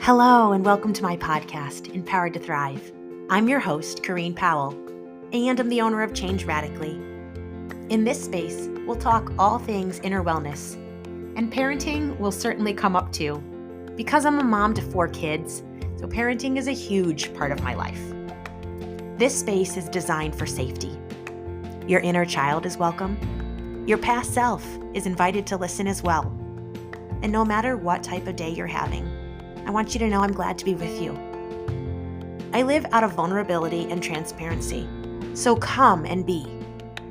Hello, and welcome to my podcast, Empowered to Thrive. I'm your host, Corrine Powell, and I'm the owner of Change Radically. In this space, we'll talk all things inner wellness, and parenting will certainly come up too. Because I'm a mom to 4 kids, so parenting is a huge part of my life. This space is designed for safety. Your inner child is welcome. Your past self is invited to listen as well. And no matter what type of day you're having, I want you to know I'm glad to be with you. I live out of vulnerability and transparency, so come and be.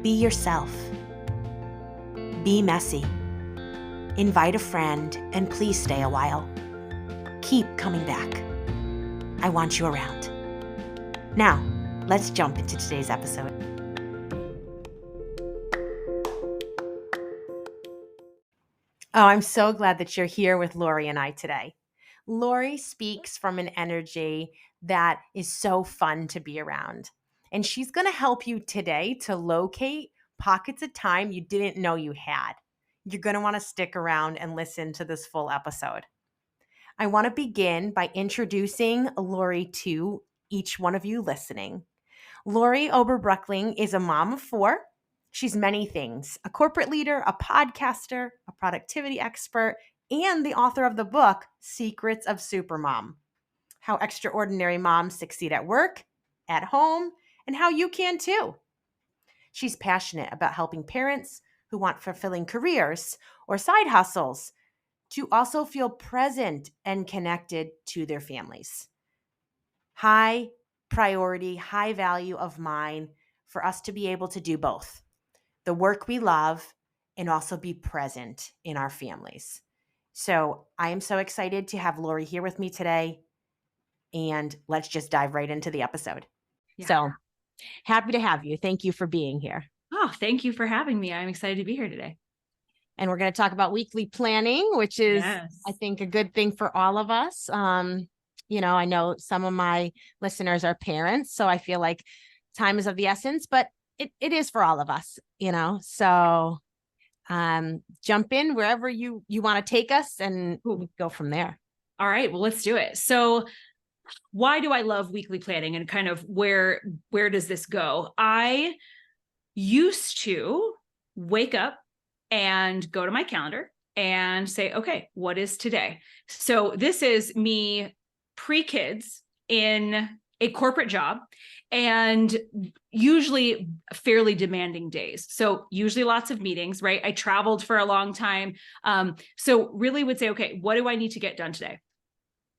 Be yourself. Be messy. Invite a friend and please stay a while. Keep coming back. I want you around. Now, let's jump into today's episode. Oh, I'm so glad that you're here with Lori and I today. Lori speaks from an energy that is so fun to be around. And she's going to help you today to locate pockets of time you didn't know you had. You're going to want to stick around and listen to this full episode. I want to begin by introducing Lori to each one of you listening. Lori Oberbroeckling is a mom of 4. She's many things: a corporate leader, a podcaster, a productivity expert, and the author of the book, Secrets of Supermom: How Extraordinary Moms Succeed at Work, at Home, and How You Can Too. She's passionate about helping parents who want fulfilling careers or side hustles to also feel present and connected to their families. High priority, high value of mine for us to be able to do both the work we love and also be present in our families. So I am so excited to have Lori here with me today, and let's just dive right into the episode. Yeah. So happy to have you. Thank you for being here. Oh, thank you for having me. I'm excited to be here today. And we're going to talk about weekly planning, which is, I think, a good thing for all of us. I know some of my listeners are parents, so I feel like time is of the essence, but it is for all of us, so jump in wherever you want to take us and go from there. All right, well, let's do it. So why do I love weekly planning, and kind of where does this go? I used to wake up and go to my calendar and say, okay, what is today? So this is me pre-kids in a corporate job, and usually fairly demanding days. So usually lots of meetings, right? I traveled for a long time. So really would say, okay, what do I need to get done today?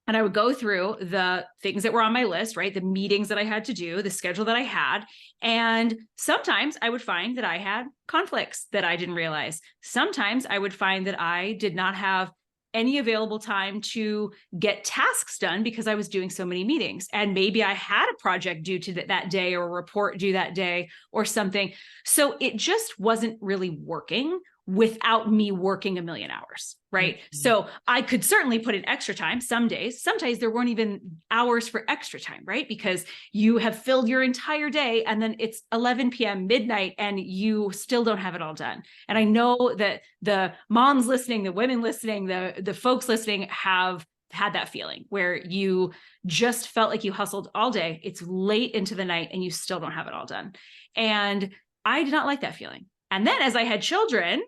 And I would go through the things that were on my list, right? The meetings that I had to do, the schedule that I had. And sometimes I would find that I had conflicts that I didn't realize. Sometimes I would find that I did not have any available time to get tasks done because I was doing so many meetings. And maybe I had a project due to that day, or a report due that day, or something. So it just wasn't really working without me working a million hours, right? Mm-hmm. So I could certainly put in extra time some days. Sometimes there weren't even hours for extra time, right? Because you have filled your entire day and then it's 11 p.m. midnight and you still don't have it all done. And I know that the moms listening, the women listening, the folks listening have had that feeling where you just felt like you hustled all day. It's late into the night and you still don't have it all done. And I did not like that feeling. And then as I had children,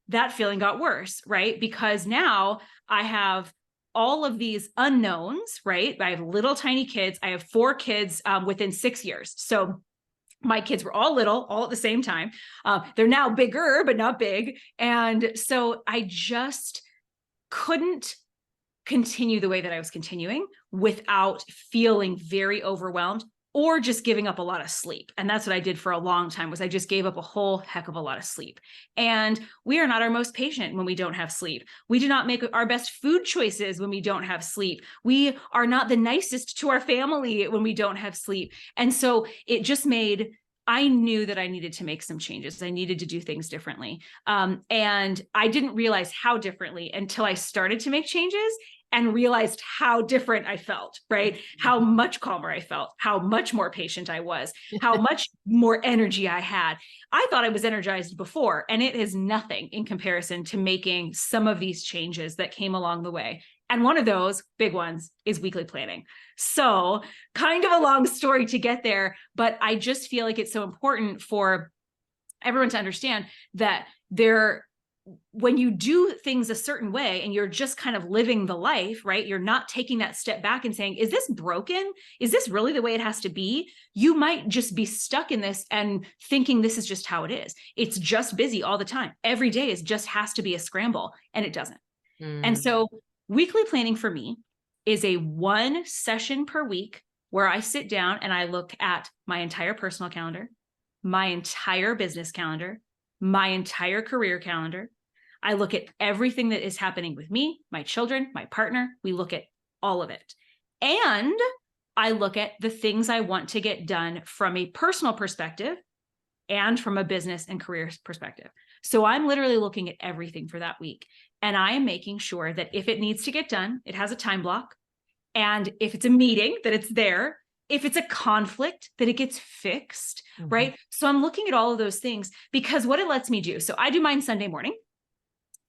that feeling got worse, right? Because now I have all of these unknowns, right? I have little tiny kids. I have 4 kids within 6 years. So my kids were all little, all at the same time. They're now bigger, but not big. And so I just couldn't continue the way that I was continuing without feeling very overwhelmed, or just giving up a lot of sleep. And that's what I did for a long time, was I just gave up a whole heck of a lot of sleep. And we are not our most patient when we don't have sleep. We do not make our best food choices when we don't have sleep. We are not the nicest to our family when we don't have sleep. And so it just I knew that I needed to make some changes. I needed to do things differently. And I didn't realize how differently until I started to make changes and realized how different I felt, right? How much calmer I felt, how much more patient I was, how much more energy I had. I thought I was energized before, and it is nothing in comparison to making some of these changes that came along the way. And one of those big ones is weekly planning. So kind of a long story to get there, but I just feel like it's so important for everyone to understand that when you do things a certain way and you're just kind of living the life, right? You're not taking that step back and saying, is this broken? Is this really the way it has to be? You might just be stuck in this and thinking this is just how it is. It's just busy all the time. Every day just has to be a scramble, and it doesn't. And so weekly planning for me is a 1 session per week where I sit down and I look at my entire personal calendar, my entire business calendar, my entire career calendar. I look at everything that is happening with me, my children, my partner. We look at all of it. And I look at the things I want to get done from a personal perspective and from a business and career perspective. So I'm literally looking at everything for that week. And I am making sure that if it needs to get done, it has a time block. And if it's a meeting, that it's there. If it's a conflict, that it gets fixed, right? So I'm looking at all of those things because what it lets me do. So I do mine Sunday morning.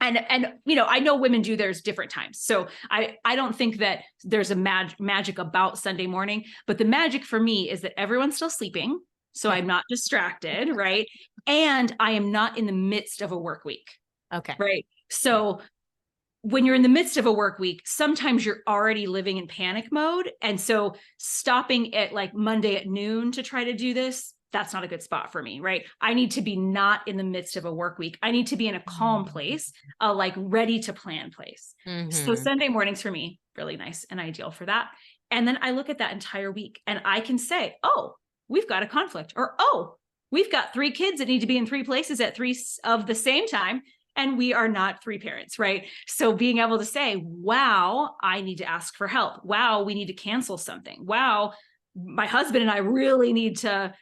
And I know women do theirs different times. So I don't think that there's a magic about Sunday morning, but the magic for me is that everyone's still sleeping. So I'm not distracted, right? And I am not in the midst of a work week. Okay. Right. So when you're in the midst of a work week, sometimes you're already living in panic mode. And so stopping at like Monday at noon to try to do this, that's not a good spot for me, right? I need to be not in the midst of a work week. I need to be in a calm place, like ready to plan place. So Sunday mornings for me, really nice and ideal for that. And then I look at that entire week and I can say, oh, we've got a conflict, or, oh, we've got 3 kids that need to be in 3 places at 3 of the same time. And we are not 3 parents, right? So being able to say, wow, I need to ask for help. Wow, we need to cancel something. Wow, my husband and I really need to,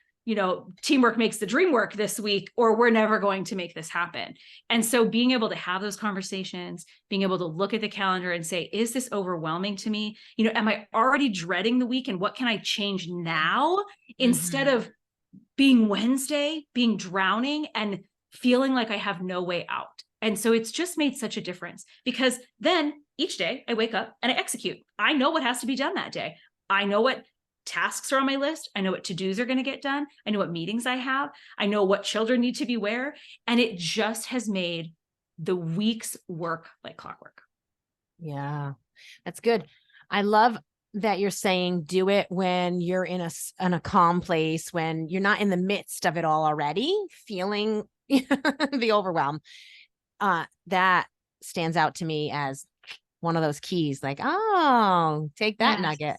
teamwork makes the dream work this week, or we're never going to make this happen. And so being able to have those conversations, being able to look at the calendar and say, is this overwhelming to me? Am I already dreading the week? And what can I change now instead of being Wednesday, being drowning and feeling like I have no way out? And so it's just made such a difference because then each day I wake up and I execute. I know what has to be done that day. I know what tasks are on my list. I know what to-dos are going to get done. I know what meetings I have. I know what children need to be where. And it just has made the weeks work like clockwork. Yeah, that's good. I love that you're saying do it when you're in a calm place, when you're not in the midst of it all already, feeling the overwhelm. That stands out to me as one of those keys, like, oh, take that nugget.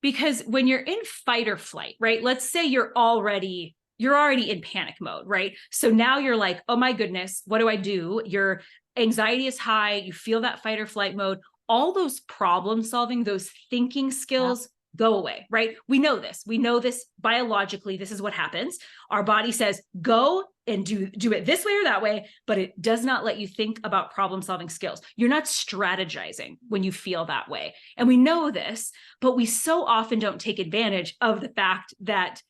Because when you're in fight or flight, right? Let's say you're already in panic mode, right? So now you're like, oh my goodness, what do I do? Your anxiety is high. You feel that fight or flight mode. All those problem solving, those thinking skills go away, right? We know this. We know this biologically. This is what happens. Our body says, go and do it this way or that way, but it does not let you think about problem solving skills. You're not strategizing when you feel that way. And we know this, but we so often don't take advantage of the fact that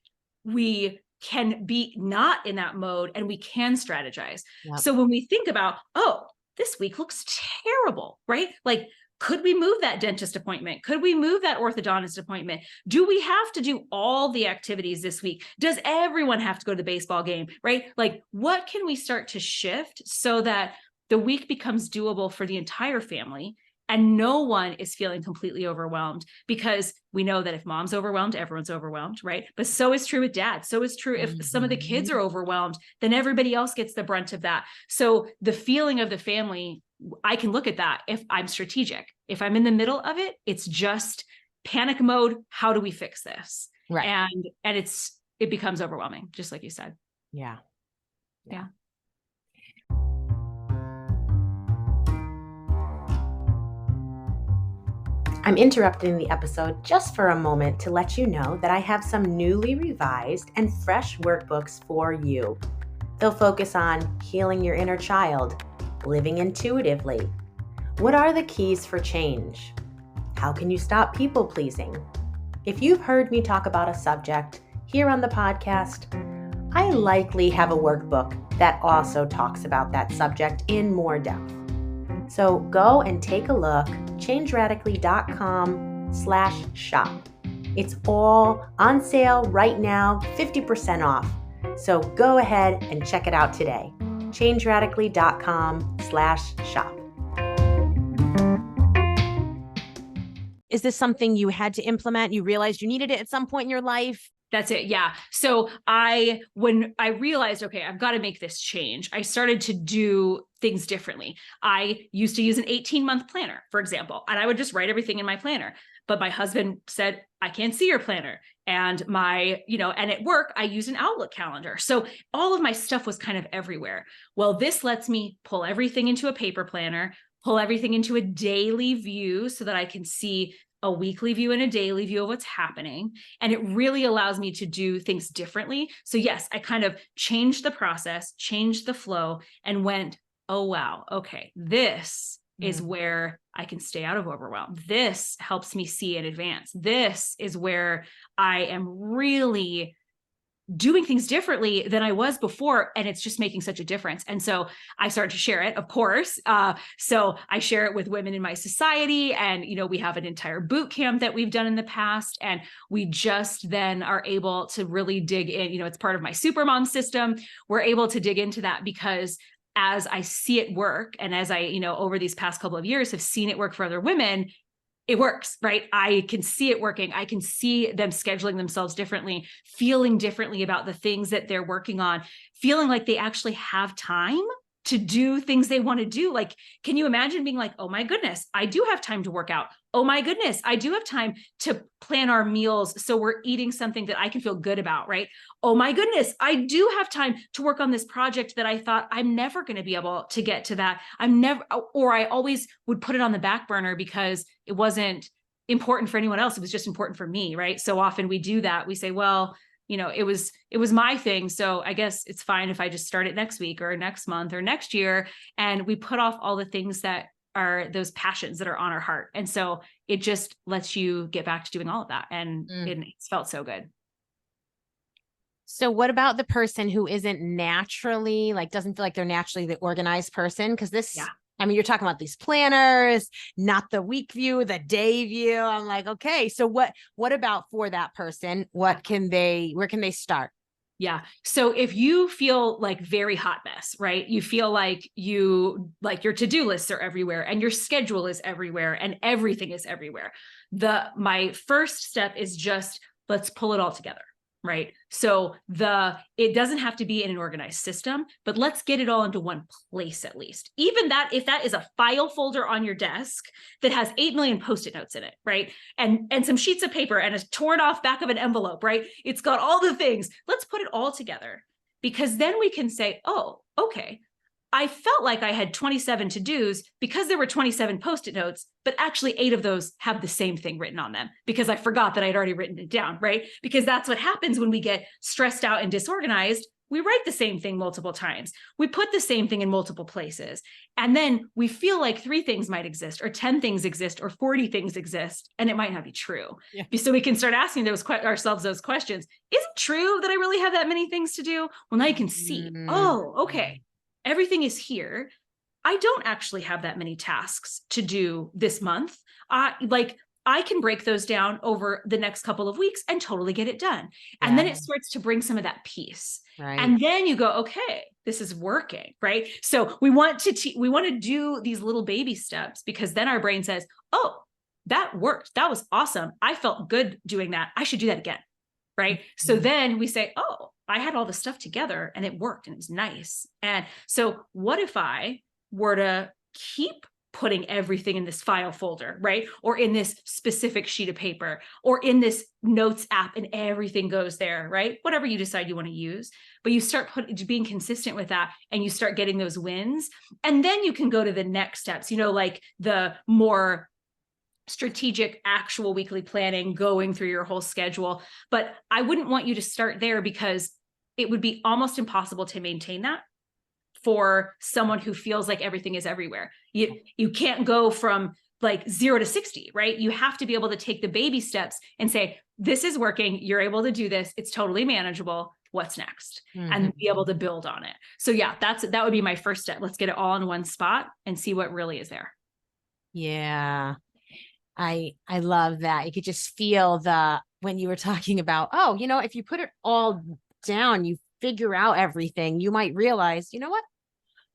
we can be not in that mode and we can strategize. So when we think about, oh, this week looks terrible, right? Like, could we move that dentist appointment? Could we move that orthodontist appointment? Do we have to do all the activities this week? Does everyone have to go to the baseball game, right? Like, what can we start to shift so that the week becomes doable for the entire family and no one is feeling completely overwhelmed? Because we know that if mom's overwhelmed, everyone's overwhelmed, right? But so is true with dad. So is true if some of the kids are overwhelmed, then everybody else gets the brunt of that. So the feeling of the family, I can look at that if I'm strategic. If I'm in the middle of it, it's just panic mode. How do we fix this? Right. And it becomes overwhelming, just like you said. Yeah. I'm interrupting the episode just for a moment to let you know that I have some newly revised and fresh workbooks for you. They'll focus on healing your inner child, living intuitively. What are the keys for change? How can you stop people pleasing? If you've heard me talk about a subject here on the podcast, I likely have a workbook that also talks about that subject in more depth. So go and take a look, changeradically.com/shop. It's all on sale right now, 50% off. So go ahead and check it out today. changeradically.com/shop. Is this something you had to implement? You realized you needed it at some point in your life? That's it. Yeah. So when I realized, okay, I've got to make this change, I started to do things differently. I used to use an 18-month planner, for example, and I would just write everything in my planner. But my husband said, I can't see your planner. And and at work, I use an Outlook calendar. So all of my stuff was kind of everywhere. Well, this lets me pull everything into a paper planner, pull everything into a daily view so that I can see a weekly view and a daily view of what's happening. And it really allows me to do things differently. So yes, I kind of changed the process, changed the flow, and went, oh, wow, okay, this is where I can stay out of overwhelm. This helps me see in advance. This is where I am really doing things differently than I was before. And it's just making such a difference. And so I started to share it, of course. So I share it with women in my society. And, we have an entire boot camp that we've done in the past. And we just then are able to really dig in. It's part of my Supermom system. We're able to dig into that because as I see it work, and as I, over these past couple of years have seen it work for other women, it works, right? I can see it working. I can see them scheduling themselves differently, feeling differently about the things that they're working on, feeling like they actually have time to do things they want to do. Like, can you imagine being like, oh my goodness, I do have time to work out. Oh my goodness, I do have time to plan our meals so we're eating something that I can feel good about, right? Oh my goodness, I do have time to work on this project that I thought I'm never going to be able to get to that. I always would put it on the back burner because it wasn't important for anyone else. It was just important for me, right? So often we do that. We say, well, it was my thing. So I guess it's fine if I just start it next week or next month or next year. And we put off all the things that are those passions that are on our heart. And so it just lets you get back to doing all of that. And it's felt so good. So what about the person who isn't naturally, doesn't feel like they're naturally the organized person? Because you're talking about these planners, not the week view, the day view. I'm like, okay, so what about for that person? Where can they start? Yeah. So if you feel like very hot mess, right? You feel like your to-do lists are everywhere and your schedule is everywhere and everything is everywhere. My first step is just, let's pull it all together. Right. So it doesn't have to be in an organized system, but let's get it all into one place at least. Even if that is a file folder on your desk that has 8 million Post-it notes in it, right? And some sheets of paper and a torn off back of an envelope, right? It's got all the things. Let's put it all together because then we can say, oh, okay, I felt like I had 27 to-dos because there were 27 Post-it notes, but actually 8 of those have the same thing written on them because I forgot that I'd already written it down, right? Because that's what happens when we get stressed out and disorganized. We write the same thing multiple times. We put the same thing in multiple places. And then we feel like 3 things might exist or 10 things exist or 40 things exist, and it might not be true. Yeah. So we can start asking ourselves those questions. Is it true that I really have that many things to do? Well, now you can see, oh, okay. Everything is here. I don't actually have that many tasks to do this month. I can break those down over the next couple of weeks and totally get it done. Yeah. And then it starts to bring some of that peace. Right. And then you go, okay, this is working, right? So we want to do these little baby steps because then our brain says, oh, that worked. That was awesome. I felt good doing that. I should do that again. Right. So then we say, oh, I had all the stuff together and it worked and it was nice. And so what if I were to keep putting everything in this file folder, right? Or in this specific sheet of paper or in this notes app and everything goes there, right? Whatever you decide you want to use, but you start being consistent with that and you start getting those wins. And then you can go to the next steps, like the more strategic, actual weekly planning, going through your whole schedule. But I wouldn't want you to start there because it would be almost impossible to maintain that for someone who feels like everything is everywhere. You can't go from 0 to 60, right? You have to be able to take the baby steps and say, this is working. You're able to do this. It's totally manageable. what's next Mhm. and be able to build on it. So yeah, that would be my first step. Let's get it all in one spot and see what really is there. Yeah. I love that. You could just feel the when you were talking about, oh, if you put it all down, you figure out everything, you might realize, you know what?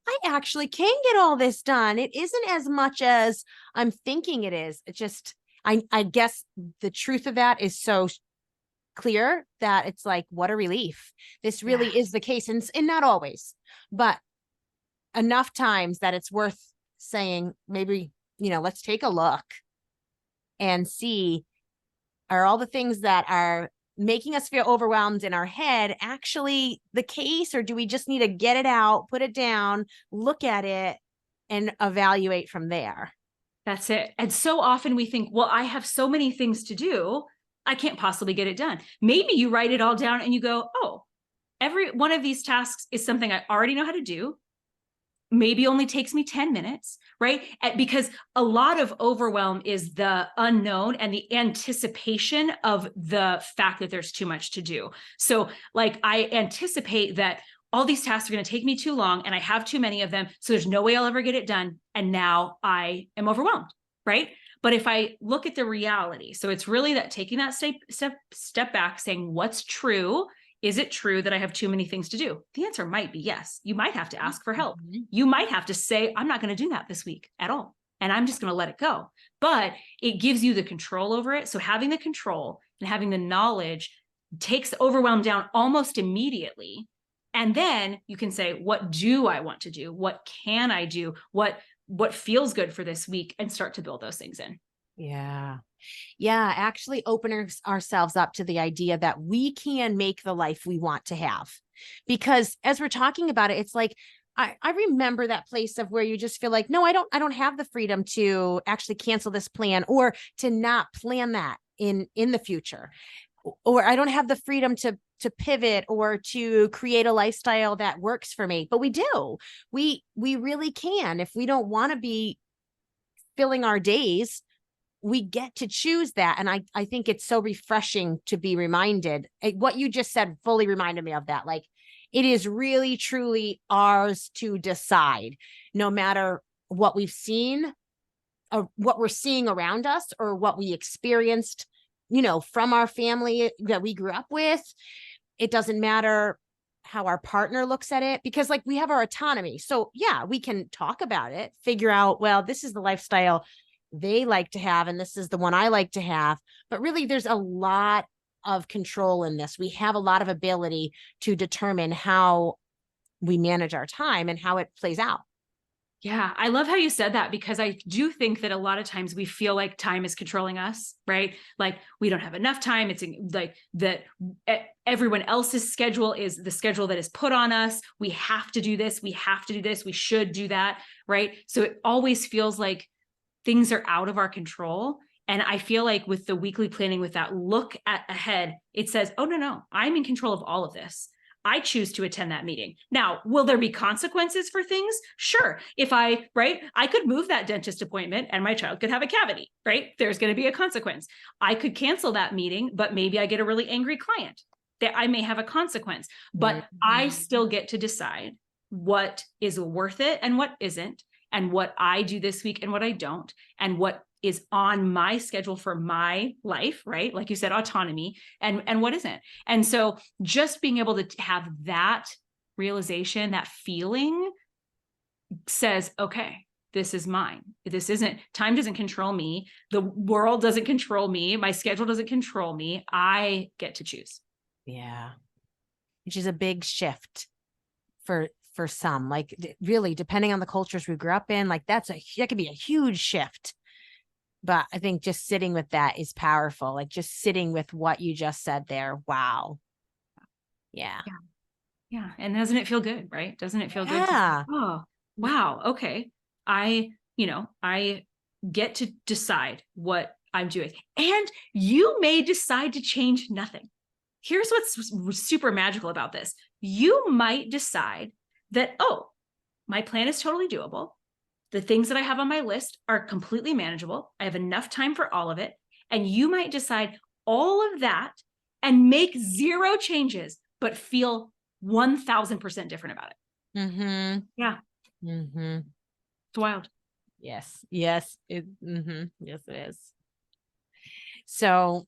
I actually can get all this done. It isn't as much as I'm thinking it is. It just I guess the truth of that is so clear that it's like, what a relief. This really is the case. And not always, but enough times that it's worth saying, maybe, let's take a look and see, are all the things that are making us feel overwhelmed in our head actually the case, or do we just need to get it out, put it down, look at it, and evaluate from there? That's it. And so often we think, well, I have so many things to do, I can't possibly get it done. Maybe you write it all down and you go, oh, every one of these tasks is something I already know how to do. Maybe only takes me 10 minutes, right? Because a lot of overwhelm is the unknown and the anticipation of the fact that there's too much to do. So like I anticipate that all these tasks are going to take me too long and I have too many of them. So there's no way I'll ever get it done. And now I am overwhelmed, right? But if I look at the reality, so it's really that taking that step back, saying what's true. Is it true that I have too many things to do? The answer might be yes. You might have to ask for help. You might have to say, I'm not going to do that this week at all. And I'm just going to let it go. But it gives you the control over it. So having the control and having the knowledge takes the overwhelm down almost immediately. And then you can say, what do I want to do? What can I do? What feels good for this week? And start to build those things in. Yeah. Yeah, actually opening ourselves up to the idea that we can make the life we want to have. Because as we're talking about it, it's like, I remember that place of where you just feel like, no, I don't have the freedom to actually cancel this plan or to not plan that in the future. Or I don't have the freedom to pivot or to create a lifestyle that works for me. But we do. We really can. If we don't want to be filling our days, we get to choose that. And I think it's so refreshing to be reminded. What you just said fully reminded me of that. Like, it is really, truly ours to decide, no matter what we've seen or what we're seeing around us or what we experienced, from our family that we grew up with. It doesn't matter how our partner looks at it, because like we have our autonomy. So yeah, we can talk about it, figure out, well, this is the lifestyle they like to have, and this is the one I like to have. But really, there's a lot of control in this. We have a lot of ability to determine how we manage our time and how it plays out. Yeah, I love how you said that, because I do think that a lot of times we feel like time is controlling us, right? Like we don't have enough time. It's like that everyone else's schedule is the schedule that is put on us. We have to do this. We have to do this. We should do that, right? So it always feels like things are out of our control. And I feel like with the weekly planning, with that look at ahead, it says, oh, no, I'm in control of all of this. I choose to attend that meeting. Now, will there be consequences for things? Sure. If I could move that dentist appointment and my child could have a cavity, right? There's going to be a consequence. I could cancel that meeting, but maybe I get a really angry client that I may have a consequence, but I still get to decide what is worth it and what isn't, and what I do this week and what I don't, and what is on my schedule for my life, right? Like you said, autonomy, and what isn't. And so just being able to have that realization, that feeling says, okay, this is mine. Time doesn't control me. The world doesn't control me. My schedule doesn't control me. I get to choose. Yeah. Which is a big shift for some, like really depending on the cultures we grew up in, like that could be a huge shift. But I think just sitting with that is powerful. Like just sitting with what you just said there. Wow. Yeah. Yeah. And doesn't it feel good, right? Doesn't it feel good to Yeah. oh, wow. Okay. I get to decide what I'm doing. And you may decide to change nothing. Here's what's super magical about this. You might decide that, oh, my plan is totally doable. The things that I have on my list are completely manageable. I have enough time for all of it. And you might decide all of that and make zero changes, but feel 1000% different about it. Mm-hmm. Yeah. Mm-hmm. It's wild. Yes. Yes. Yes, it is. So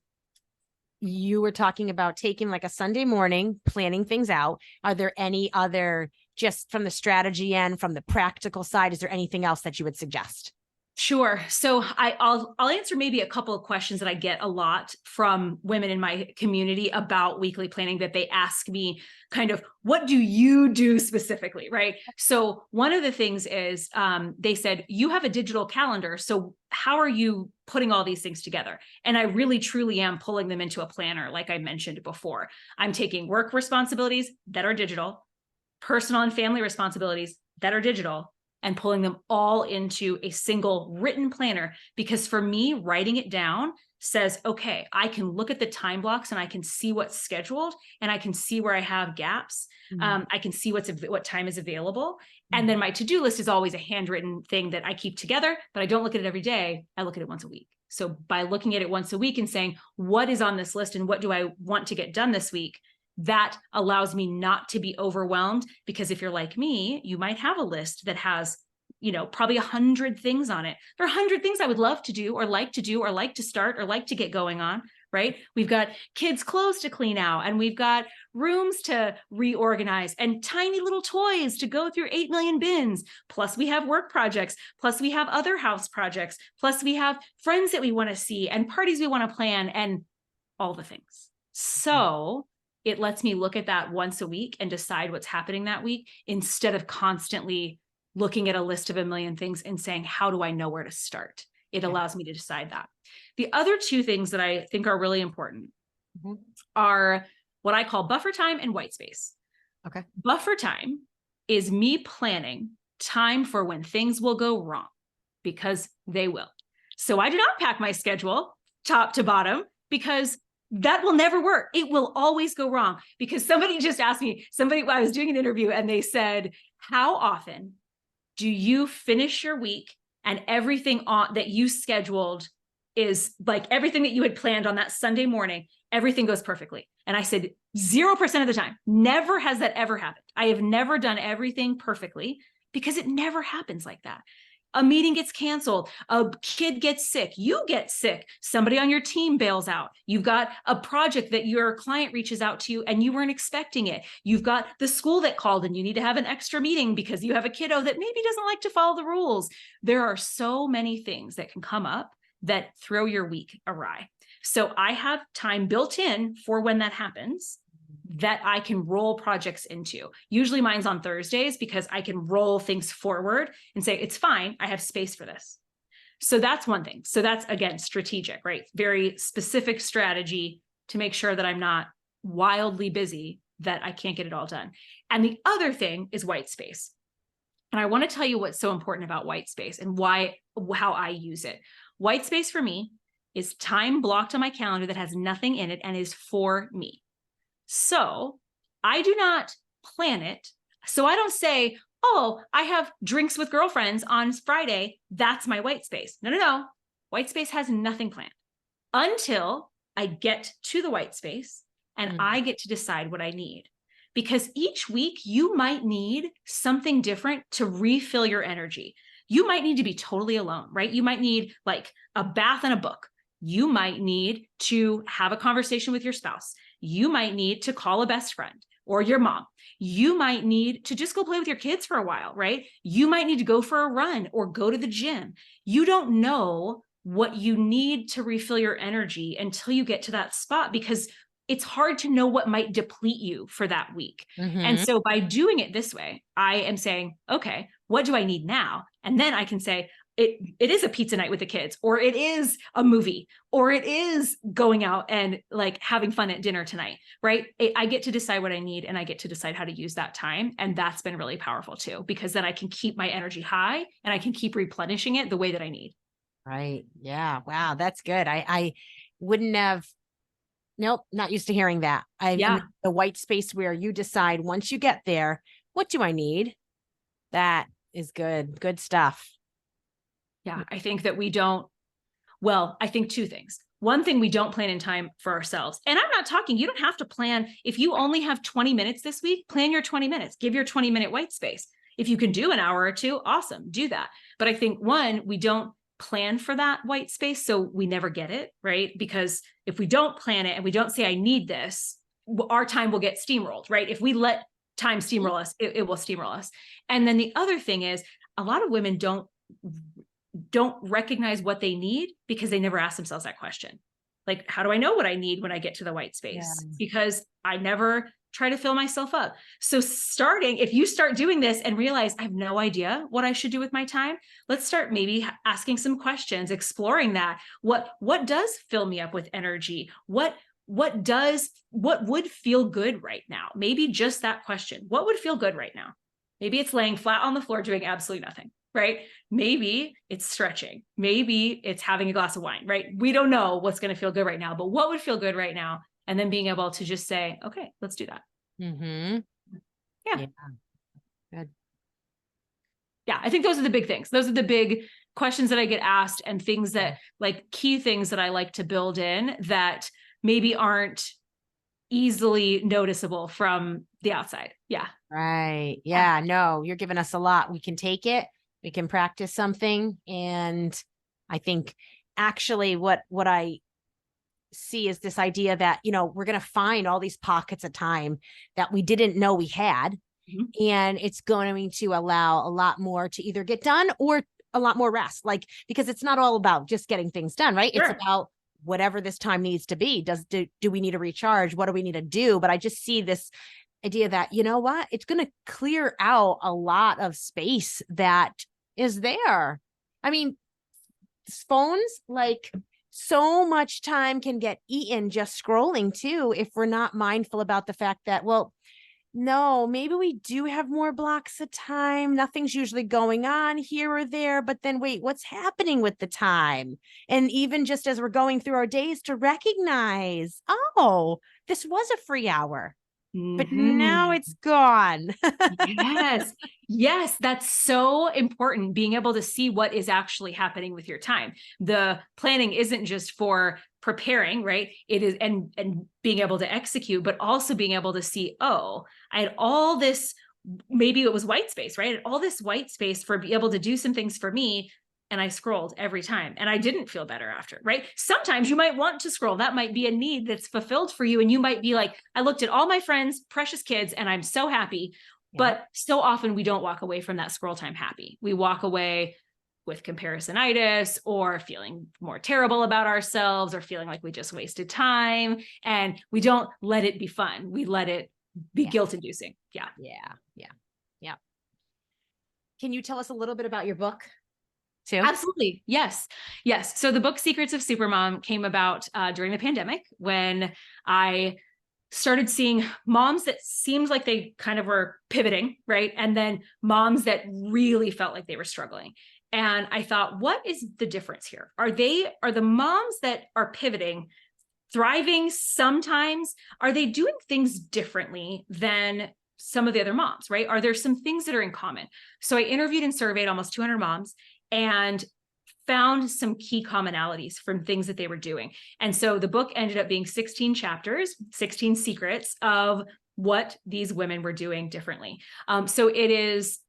you were talking about taking like a Sunday morning, planning things out. Are there any other, just from the strategy end, from the practical side, is there anything else that you would suggest? Sure. So I'll answer maybe a couple of questions that I get a lot from women in my community about weekly planning, that they ask me kind of, what do you do specifically, right? So one of the things is they said, you have a digital calendar, so how are you putting all these things together? And I really truly am pulling them into a planner, like I mentioned before. I'm taking work responsibilities that are digital, personal and family responsibilities that are digital, and pulling them all into a single written planner. Because for me, writing it down says, okay, I can look at the time blocks and I can see what's scheduled and I can see where I have gaps. I can see what time is available. And then my to-do list is always a handwritten thing that I keep together, but I don't look at it every day. I look at it once a week. So by looking at it once a week and saying, what is on this list and what do I want to get done this week? That allows me not to be overwhelmed, because if you're like me, you might have a list that has, probably 100 things on it. There are 100 things I would love to do or like to start or like to get going on, right? We've got kids' clothes to clean out, and we've got rooms to reorganize, and tiny little toys to go through 8 million bins. Plus we have work projects. Plus we have other house projects. Plus we have friends that we want to see and parties we want to plan and all the things. So it lets me look at that once a week and decide what's happening that week, instead of constantly looking at a list of a million things and saying, how do I know where to start? It allows me to decide that. The other two things that I think are really important are what I call buffer time and white space. Okay. Buffer time is me planning time for when things will go wrong, because they will. So I do not pack my schedule top to bottom, because that will never work. It will always go wrong. Because somebody just asked me, I was doing an interview and they said, how often do you finish your week and everything that you scheduled is like everything that you had planned on that Sunday morning, everything goes perfectly? And I said, 0% of the time. Never has that ever happened. I have never done everything perfectly, because it never happens like that. A meeting gets canceled, a kid gets sick, you get sick, somebody on your team bails out, you've got a project that your client reaches out to you and you weren't expecting it, you've got the school that called and you need to have an extra meeting because you have a kiddo that maybe doesn't like to follow the rules. There are so many things that can come up that throw your week awry. So I have time built in for when that happens, that I can roll projects into. Usually mine's on Thursdays, because I can roll things forward and say, it's fine, I have space for this. So that's one thing. So that's, again, strategic, right? Very specific strategy to make sure that I'm not wildly busy, that I can't get it all done. And the other thing is white space. And I want to tell you what's so important about white space and how I use it. White space for me is time blocked on my calendar that has nothing in it and is for me. So I do not plan it. So I don't say, oh, I have drinks with girlfriends on Friday, that's my white space. No. White space has nothing planned until I get to the white space and I get to decide what I need. Because each week you might need something different to refill your energy. You might need to be totally alone, right? You might need like a bath and a book. You might need to have a conversation with your spouse. You might need to call a best friend or your mom. You might need to just go play with your kids for a while, right? You might need to go for a run or go to the gym. You don't know what you need to refill your energy until you get to that spot, because it's hard to know what might deplete you for that week. And so by doing it this way, I am saying, okay, what do I need now? And then I can say, it is a pizza night with the kids, or it is a movie, or it is going out and like having fun at dinner tonight, right? I get to decide what I need, and I get to decide how to use that time. And that's been really powerful too, because then I can keep my energy high and I can keep replenishing it the way that I need. Right. Yeah. Wow. That's good. I wouldn't have, nope, not used to hearing that. And the white space where you decide once you get there, what do I need? That is good. Good stuff. Yeah. I think that I think two things. one thing we don't plan in time for ourselves. And I'm not talking, you don't have to plan. If you only have 20 minutes this week, plan your 20 minutes, give your 20-minute white space. If you can do an hour or two, awesome, do that. But I think one, we don't plan for that white space, so we never get it, right? Because if we don't plan it and we don't say, I need this, our time will get steamrolled, right? If we let time steamroll us, it will steamroll us. And then the other thing is, a lot of women don't recognize what they need because they never ask themselves that question. Like, how do I know what I need when I get to the white space? Yeah. Because I never try to fill myself up. So if you start doing this and realize I have no idea what I should do with my time, let's start maybe asking some questions, exploring that. What does fill me up with energy? What would feel good right now? Maybe just that question. What would feel good right now? Maybe it's laying flat on the floor doing absolutely nothing, right? Maybe it's stretching. Maybe it's having a glass of wine, right? We don't know what's going to feel good right now, but what would feel good right now? And then being able to just say, okay, let's do that. Mm-hmm. Yeah. Good. Yeah. I think those are the big things. Those are the big questions that I get asked, and things that, like, key things that I like to build in that maybe aren't easily noticeable from the outside. Yeah. Right. Yeah. No, you're giving us a lot. We can take it. We can practice something. And I think actually what I see is this idea that, we're going to find all these pockets of time that we didn't know we had. Mm-hmm. And it's going to allow a lot more to either get done or a lot more rest. Like, because it's not all about just getting things done, right? Sure. It's about whatever this time needs to be. Do we need to recharge? What do we need to do? But I just see this idea that, you know what, it's going to clear out a lot of space that is there. I mean, phones, like, so much time can get eaten just scrolling too, if we're not mindful about the fact that, well, no, maybe we do have more blocks of time. Nothing's usually going on here or there, but then wait, what's happening with the time? And even just as we're going through our days, to recognize, oh, this was a free hour, but now it's gone. Yes. Yes. That's so important. Being able to see what is actually happening with your time. The planning isn't just for preparing, right? It is, and being able to execute, but also being able to see, oh, I had all this, maybe it was white space, right? I had all this white space for be able to do some things for me. And I scrolled every time and I didn't feel better after, right? Sometimes you might want to scroll. That might be a need that's fulfilled for you. And you might be like, I looked at all my friends' precious kids and I'm so happy. Yeah. But so often we don't walk away from that scroll time happy. We walk away with comparisonitis or feeling more terrible about ourselves or feeling like we just wasted time. And we don't let it be fun. We let it be guilt inducing. Yeah. Yeah. Can you tell us a little bit about your book too? Absolutely. Yes. So the book Secrets of Supermom came about during the pandemic, when I started seeing moms that seemed like they kind of were pivoting, right? And then moms that really felt like they were struggling. And I thought, what is the difference here? Are the moms that are pivoting thriving sometimes? Are they doing things differently than some of the other moms, right? Are there some things that are in common? So I interviewed and surveyed almost 200 moms and found some key commonalities from things that they were doing. And so the book ended up being 16 chapters, 16 secrets of what these women were doing differently. So it is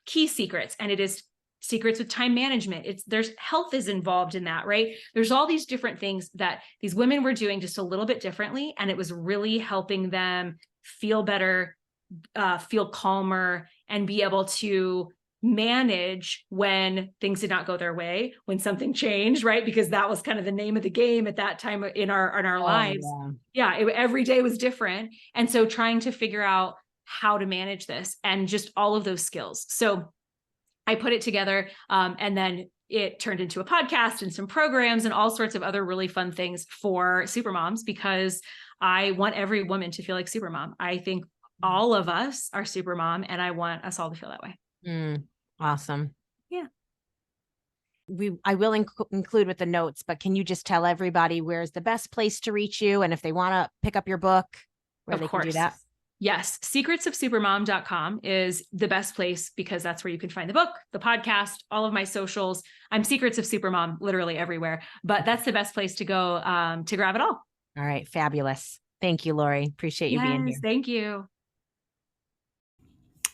key secrets, and it is secrets with time management. There's health is involved in that, right? There's all these different things that these women were doing just a little bit differently. And it was really helping them feel better, feel calmer, and be able to manage when things did not go their way, when something changed, right? Because that was kind of the name of the game at that time in our lives. Every day was different. And so trying to figure out how to manage this and just all of those skills. So I put it together, and then it turned into a podcast and some programs and all sorts of other really fun things for supermoms, because I want every woman to feel like supermom. I think all of us are supermom, and I want us all to feel that way. Awesome. Yeah. I will include with the notes, but can you just tell everybody where's the best place to reach you? And if they want to pick up your book, where they can do that? Yes, secretsofsupermom.com is the best place because that's where you can find the book, the podcast, all of my socials. I'm Secrets of Supermom literally everywhere, but that's the best place to go to grab it all. All right, fabulous. Thank you, Lori. Appreciate you being here. Thank you.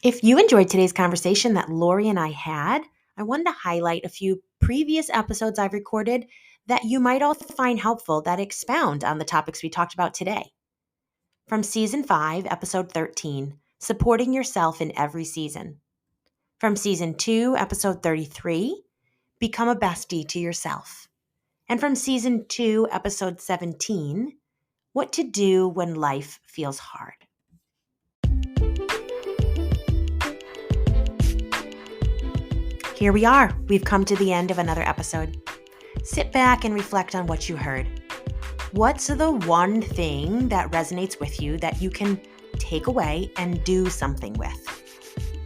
If you enjoyed today's conversation that Lori and I had, I wanted to highlight a few previous episodes I've recorded that you might also find helpful that expound on the topics we talked about today. From Season 5, Episode 13, Supporting Yourself in Every Season. From Season 2, Episode 33, Become a Bestie to Yourself. And from Season 2, Episode 17, What to Do When Life Feels Hard. Here we are. We've come to the end of another episode. Sit back and reflect on what you heard. What's the one thing that resonates with you that you can take away and do something with?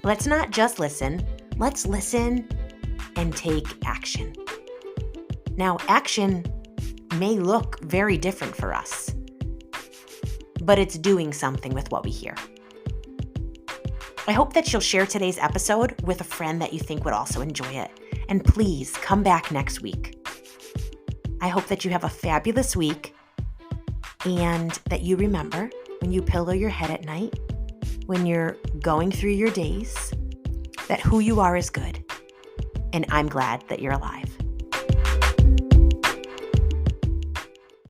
Let's not just listen. Let's listen and take action. Now, action may look very different for us, but it's doing something with what we hear. I hope that you'll share today's episode with a friend that you think would also enjoy it. And please come back next week. I hope that you have a fabulous week and that you remember when you pillow your head at night, when you're going through your days, that who you are is good. And I'm glad that you're alive.